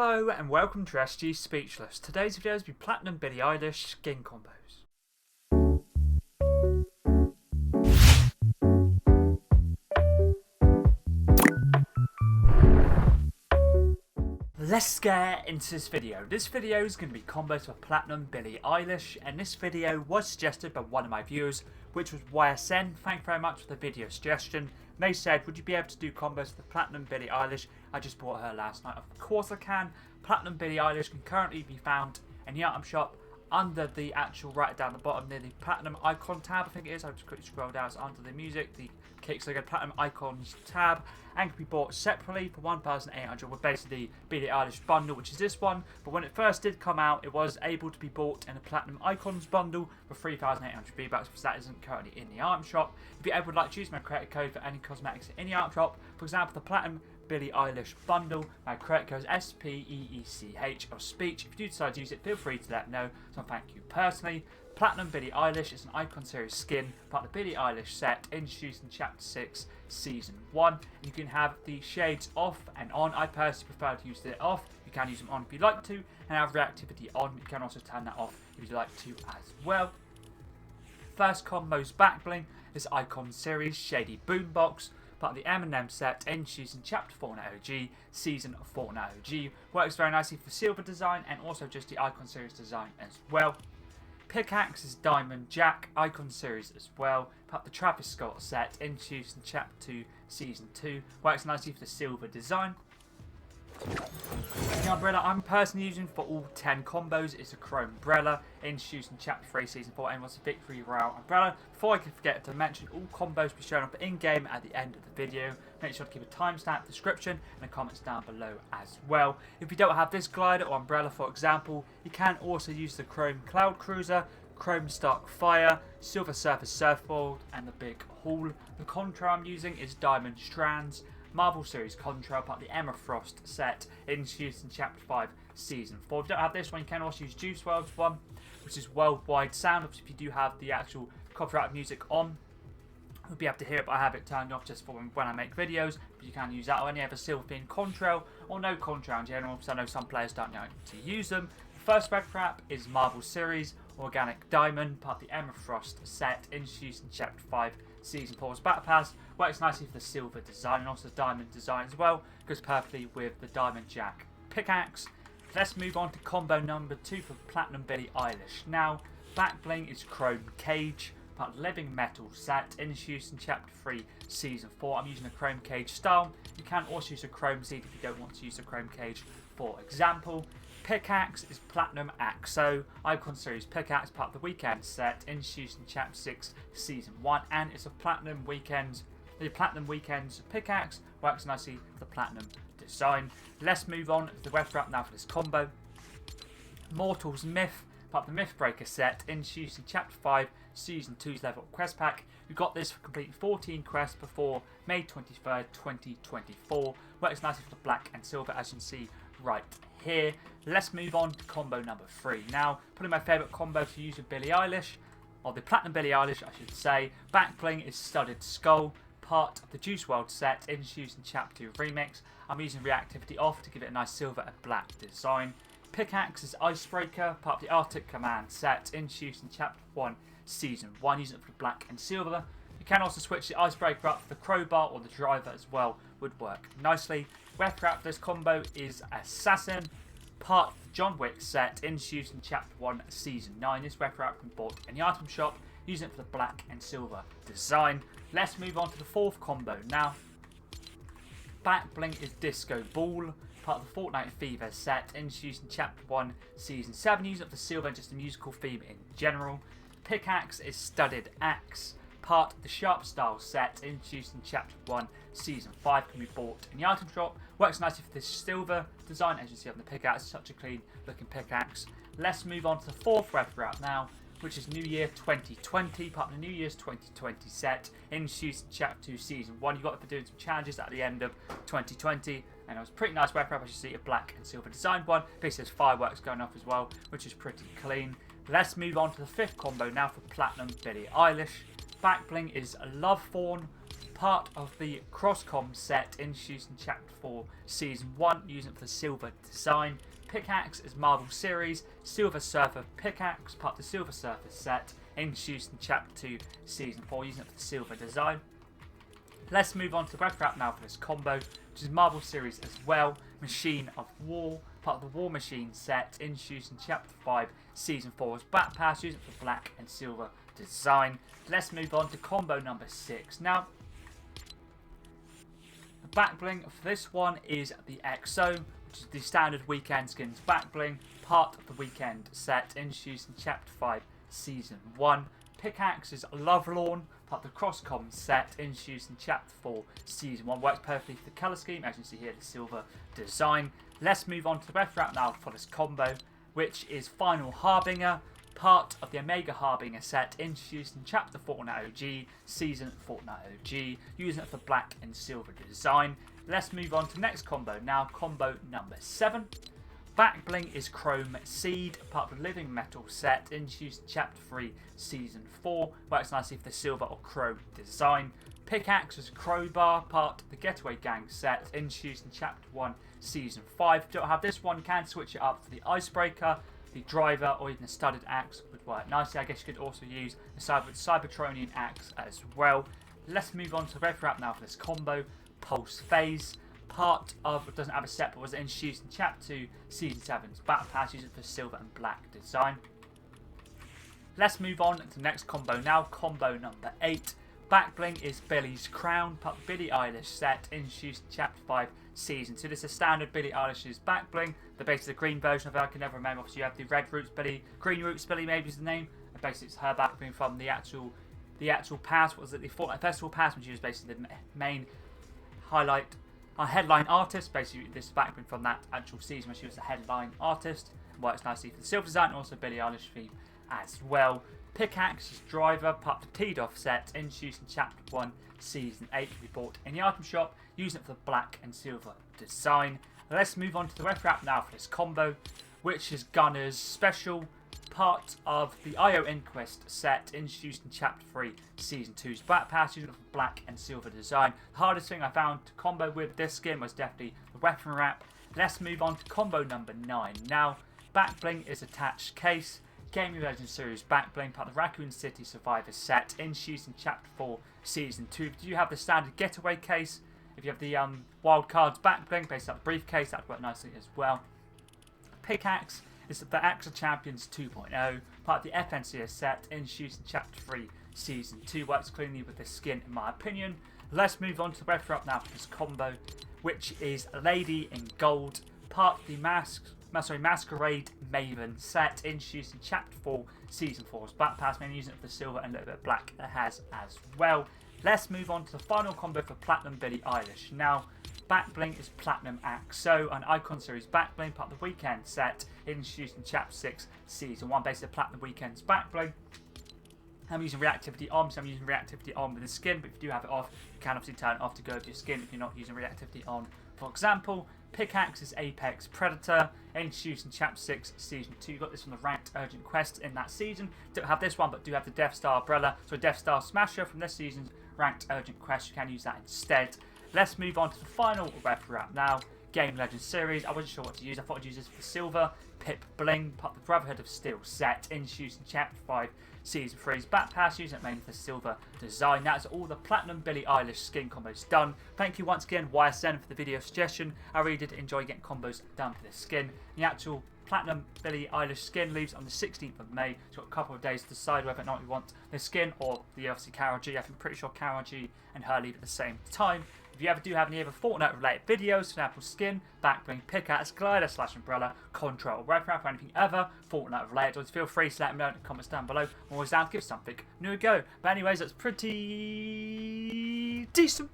Hello and welcome to SG Speechless. Today's video will be Platinum Billie Eilish skin combos. Let's get into this video. This video is going to be combos for Platinum Billie Eilish, and this video was suggested by one of my viewers, which was YSN. Thank you very much for the video suggestion. They said, would you be able to do combos for Platinum Billie Eilish? I just bought her last night. Of course I can. Platinum Billie Eilish can currently be found in the item shop under the actual, right down the bottom near the Platinum Icon tab, I think it is. I'll just quickly scroll down. It's under the music, the kicks, so go Platinum Icons tab, and can be bought separately for 1,800 with basically Billie Eilish Bundle, which is this one. But when it first did come out, it was able to be bought in a Platinum Icons Bundle for 3,800 V-Bucks, because that isn't currently in the item shop. If you ever would like to use my credit code for any cosmetics in the item shop, for example, the Platinum Billie Eilish Bundle, my credit code is SPEECH or speech. If you do decide to use it, feel free to let me know, so thank you personally. Platinum Billie Eilish is an Icon Series skin, part of the Billie Eilish set, introduced in Chapter 6, Season 1. You can have the shades off and on. I personally prefer to use it off. You can use them on if you like to, and have reactivity on. You can also turn that off if you'd like to as well. First combo's back bling is Icon Series Shady Boombox, part of the M&M set, introduced in Chapter Fortnite OG, Season of Fortnite OG. Works very nicely for silver design and also just the Icon Series design as well. Pickaxe is Diamond Jack, Icon Series as well, part of the Travis Scott set, introduced in Chapter 2, Season 2. Works nicely for the silver design. The umbrella I'm personally using for all 10 combos is a Chrome umbrella, introduced in Chapter 3, Season 4, and was a Victory Royale umbrella. Before I can forget to mention, all combos will be shown up in-game at the end of the video. Make sure to keep a timestamp, description, and the comments down below as well. If you don't have this glider or umbrella, for example, you can also use the Chrome Cloud Cruiser, Chrome Stark Fire, Silver Surface Surfboard, and the Big Haul. The contrail I'm using is Diamond Strands, Marvel Series Contrail, part of the Emma Frost set, introduced in Chapter 5, Season 4. If you don't have this one, you can also use Juice WRLD's one, which is Worldwide Sound. If you do have the actual copyright music on, you'll be able to hear it, but I have it turned off just for when I make videos. But you can use that or any other silver themed contrail, or no contrail in general, because I know some players don't know to use them. The first red wrap is Marvel Series Organic Diamond, part of the Emma Frost set, introduced in Chapter 5, Season 4's Battle Pass. Works nicely for the silver design and also the diamond design as well. Goes perfectly with the Diamond Jack pickaxe. Let's move on to combo number 2 for Platinum Billie Eilish. Now, back bling is Chrome Cage, part of the Living Metal set, introduced in Chapter 3, Season 4. I'm using a Chrome Cage style. You can also use a Chrome Seed if you don't want to use a Chrome Cage, for example. Pickaxe is Platinum Axo, Icon Series Pickaxe, part of the Weekend set, introduced in Chapter 6, Season 1, and it's a Platinum Weekends. The Platinum Weekends Pickaxe works nicely for the Platinum design. Let's move on to the web wrap now for this combo. Mortal's Myth, part of the Mythbreaker set, introduced in Chapter 5, Season 2's Level Up Quest Pack. You got this for completing 14 quests before May 23rd, 2024. Works nicely for the black and silver, as you can see right here. Let's move on to combo number 3. Now, probably my favourite combo to use with Billie Eilish, or the Platinum Billie Eilish I should say. Back bling is Studded Skull, part of the Juice WRLD set, introduced in Chapter 2 Remix. I'm using reactivity off to give it a nice silver and black design. Pickaxe is Icebreaker, part of the Arctic Command set, introduced in Chapter 1, Season 1, using it for the black and silver. You can also switch the Icebreaker up for the crowbar or the driver as well, would work nicely. Web wrap for this combo is Assassin, part of the John Wick set, introduced in Chapter 1, Season 9. This web wrap can be bought in the item shop, using it for the black and silver design. Let's move on to the 4th combo now. Back bling is Disco Ball, part of the Fortnite Fever set, introduced in Chapter 1, Season 7, using it for silver and just the musical theme in general. Pickaxe is Studded Axe, part of the Sharp Style set, introduced in Chapter 1, Season 5, can be bought in the item shop. Works nicely for this silver design, as you see on the pickaxe, such a clean looking pickaxe. Let's move on to the 4th web wrap now, which is New Year 2020, part of the New Year's 2020 set, introduced in Chapter 2, Season 1. You got it for doing some challenges at the end of 2020, and it was a pretty nice web wrap, as you see, a black and silver designed one. Basically, there's fireworks going off as well, which is pretty clean. Let's move on to the 5th combo now for Platinum Billie Eilish. Back bling is Love Fawn, part of the Crosscom set introduced in Chapter 4, Season 1, using it for the silver design. Pickaxe is Marvel Series, Silver Surfer Pickaxe, part of the Silver Surfer set, introduced in Chapter 2, Season 4, using it for the silver design. Let's move on to the red wrap now for this combo, which is Marvel Series as well. Machine of War, part of the War Machine set, introduced in Chapter 5, Season 4 as Back Pass, using it for black and silver design. Let's move on to combo number 6. Now, the back bling for this one is the XO, which is the standard weekend skins back bling, part of the weekend set, introduced in Chapter 5, Season 1. Pickaxe is Lovelorn, part of the Crosscom set, introduced in Chapter 4, Season 1. Works perfectly for the colour scheme, as you see here, the silver design. Let's move on to the red wrap now for this combo, which is Final Harbinger, part of the Omega Harbinger set, introduced in Chapter Fortnite OG, Season Fortnite OG, using it for black and silver design. Let's move on to the next combo now, combo number 7. Back bling is Chrome Seed, part of the Living Metal set, introduced in Chapter 3, Season 4. Works nicely for the silver or chrome design. Pickaxe is Crowbar, part of the Getaway Gang set, introduced in Chapter 1, Season 5. If you don't have this one, you can switch it up for the Icebreaker, the Driver, or even the Studded Axe would work nicely. I guess you could also use the Cybertronian Axe as well. Let's move on to the red wrap now for this combo. Pulse Phase, part of, it doesn't have a set, but was introduced in Chapter 2, Season 7's Battle Pass, using it for silver and black design. Let's move on to the next combo now, combo number 8. Back bling is Billie's Crown, part of the Billie Eilish set, introduced in Chapter 5, Season 2. This is standard Billie Eilish's back bling, the basically the green version of it. I can never remember. Obviously, you have the red roots Billie, green roots Billie, maybe is the name. And basically, it's her back bling from the actual pass. What was it? The Fortnite Festival pass, when she was basically the main headline artist. Basically, this back bling from that actual season when she was the headline artist. Works nicely for the silver design and also Billie Eilish theme as well. Pickaxe is Driver, part of the Teed-Off set, introduced in Chapter 1, Season 8, to be bought in the item shop, using it for the black and silver design. Let's move on to the red wrap now for this combo, which is Gunner's Special, part of the IO Inquest set, introduced in Chapter 3, Season 2's Back Pass, using it for black and silver design. The hardest thing I found to combo with this skin was definitely the weapon wrap. Let's move on to combo number 9 now. Back bling is Attached Case, Gaming Legends Series back bling, part of the Raccoon City Survivors set, introduced in Chapter 4, Season 2. Do you have the standard Getaway case? If you have the Wild Cards back bling, based on the briefcase, that would work nicely as well. Pickaxe is the AXA Champions 2.0, part of the FNCS set, introduced in Chapter 3, Season 2. Works cleanly with this skin, in my opinion. Let's move on to the red wrap now for this combo, which is Lady in Gold, part of the Masquerade Maven set, introduced in Chapter 4, Season 4's Back Pass, mainly using it for silver and a little bit of black it has as well. Let's move on to the final combo for Platinum Billie Eilish. Now, back bling is Platinum Axo, an Icon Series back bling, part of the Weekend set, introduced in Chapter 6, Season 1, based on Platinum Weekend's back bling. I'm using reactivity on, so I'm using reactivity on with the skin, but if you do have it off, you can obviously turn it off to go with your skin if you're not using reactivity on. For example, Pickaxe is Apex Predator, introduced in Chapter 6, Season 2. You got this from the Ranked Urgent Quest in that season. Don't have this one, but do have the Death Star Umbrella, so a Death Star Smasher from this season's Ranked Urgent Quest. You can use that instead. Let's move on to the final red wrap now. Game Legends Series. I wasn't sure what to use. I thought I'd use this for silver. Pip Bling, part of the Brotherhood of Steel set, introduced in Chapter 5, Season 3's Back Pass, using it mainly for silver design. That's all the Platinum Billie Eilish skin combos done. Thank you once again, YSN, for the video suggestion. I really did enjoy getting combos done for this skin. The actual Platinum Billie Eilish skin leaves on the 16th of May. So got a couple of days to decide whether or not we want the skin or the obviously Karol G. I'm pretty sure Karol G and her leave at the same time. If you ever do have any other Fortnite related videos, for example skin, backbling, pickaxe, glider / umbrella, contrail, red wrap, or anything ever Fortnite related, always feel free to let me know in the comments down below. I'm always down to give something new a go. But anyways, that's pretty decent.